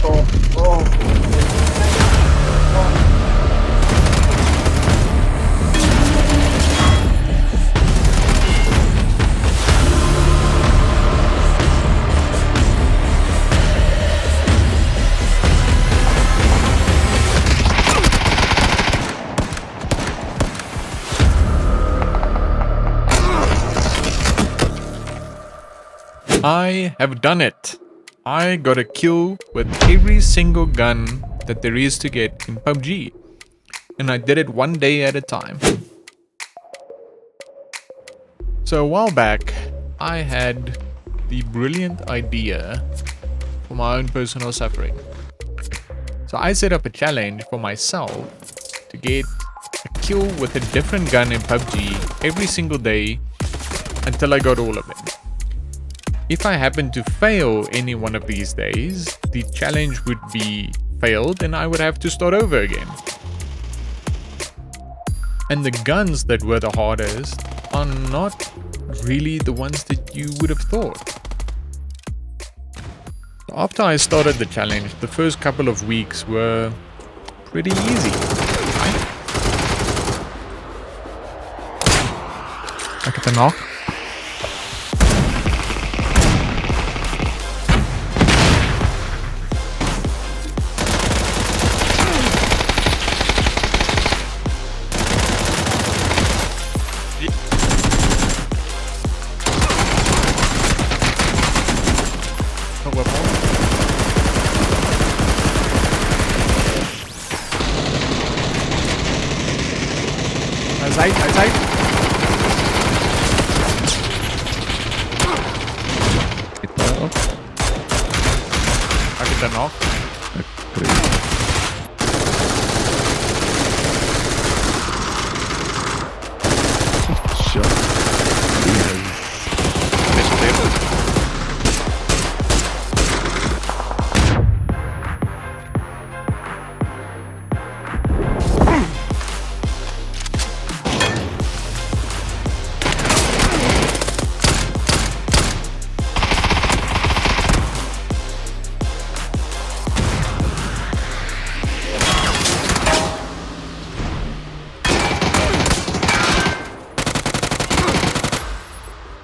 Oh, oh. I have done it. I got a kill with every single gun that there is to get in PUBG. And I did it one day at a time. So a while back, I had the brilliant idea for my own personal suffering. So I set up a challenge for myself to get a kill with a different gun in PUBG every single day until I got all of them. If I happen to fail any one of these days, the challenge would be failed and I would have to start over again. And the guns that were the hardest are not really the ones that you would have thought. After I started the challenge, the first couple of weeks were pretty easy. Look at the knock. Hij zei. Zit daar op. Pak het dan nog. Shot. Best table.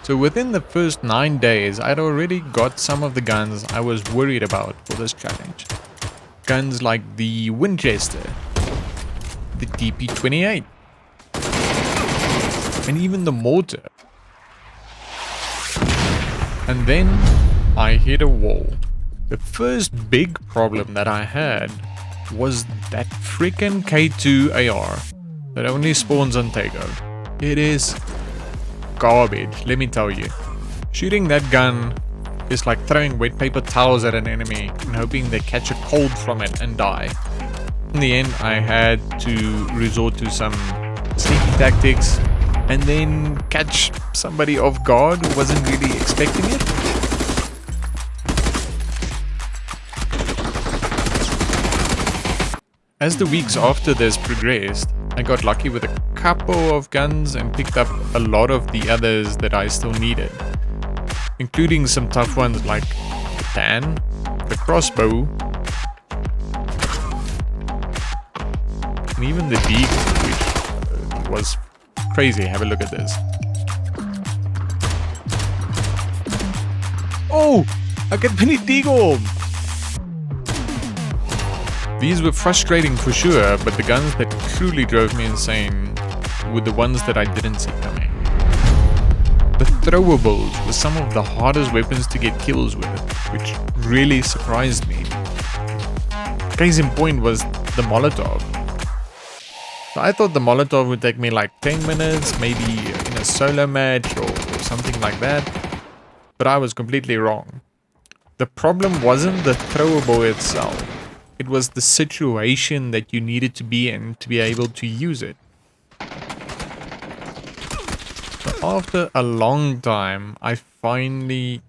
So within the first 9 days, I'd already got some of the guns I was worried about for this challenge. Guns like the Winchester, the DP-28, and even the mortar. And then I hit a wall. The first big problem that I had was that freaking K2 AR that only spawns on Tego. It is garbage, let me tell you. Shooting that gun is like throwing wet paper towels at an enemy and hoping they catch a cold from it and die. In the end, I had to resort to some sneaky tactics and then catch somebody off guard who wasn't really expecting it. As the weeks after this progressed, I got lucky with a couple of guns and picked up a lot of the others that I still needed, including some tough ones like the tan, the crossbow, and even the deagle, which was crazy. Have a look at this. Oh, I got mini deagle. These were frustrating for sure, but the guns that truly drove me insane were the ones that I didn't see coming. The throwables were some of the hardest weapons to get kills with, which really surprised me. Case in point was the Molotov. So I thought the Molotov would take me like 10 minutes, maybe in a solo match or something like that, but I was completely wrong. The problem wasn't the throwable itself. It was the situation that you needed to be in to be able to use it. So after a long time, I finally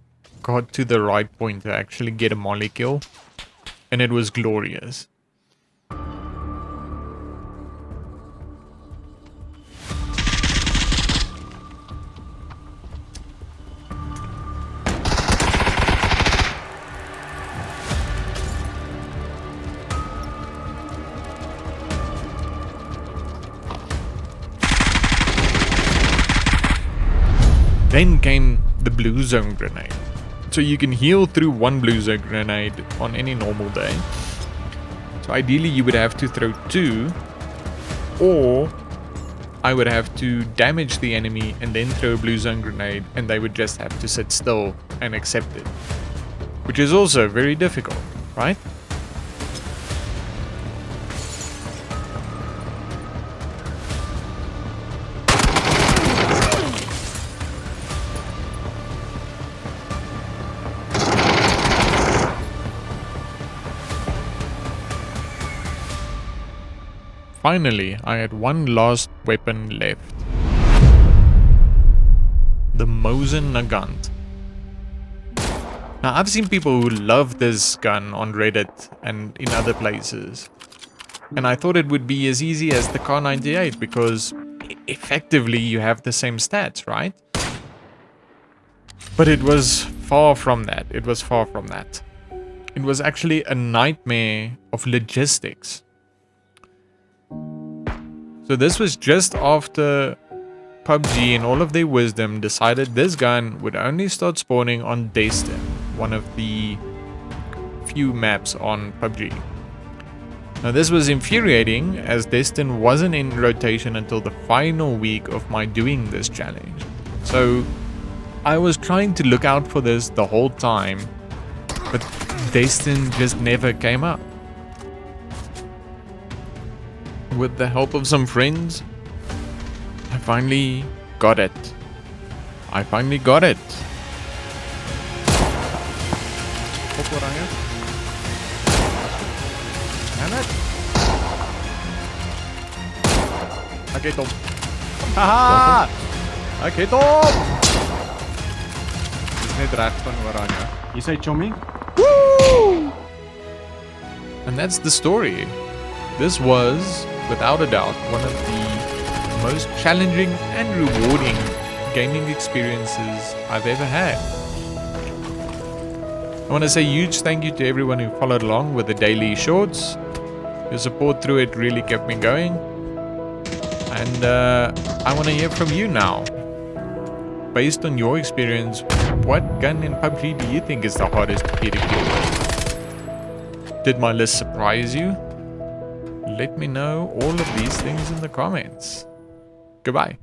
got to the right point to actually get a molly kill, and it was glorious. Then came the blue zone grenade. So you can heal through one blue zone grenade on any normal day. So ideally you would have to throw 2, or I would have to damage the enemy and then throw a blue zone grenade, and they would just have to sit still and accept it. Which is also very difficult, right? Finally, I had one last weapon left. The Mosin Nagant. Now, I've seen people who love this gun on Reddit and in other places. And I thought it would be as easy as the Kar 98 because effectively you have the same stats, right? But it was far from that. It was far from that. It was actually a nightmare of logistics. So this was just after PUBG in all of their wisdom decided this gun would only start spawning on Destin, one of the few maps on PUBG. Now this was infuriating as Destin wasn't in rotation until the final week of my doing this challenge. So I was trying to look out for this the whole time, but Destin just never came up. With the help of some friends, I finally got it. I finally got it. Damn it. Okay, Tom. Haha! Okay, Tom! Net recht van Oranje. You say Chommy? Woo! And that's the story. This was, without a doubt, one of the most challenging and rewarding gaming experiences I've ever had. I want to say a huge thank you to everyone who followed along with the daily shorts. Your support through it really kept me going. And I want to hear from you now. Based on your experience, what gun in PUBG do you think is the hardest to get a kill with? Did my list surprise you? Let me know all of these things in the comments. Goodbye.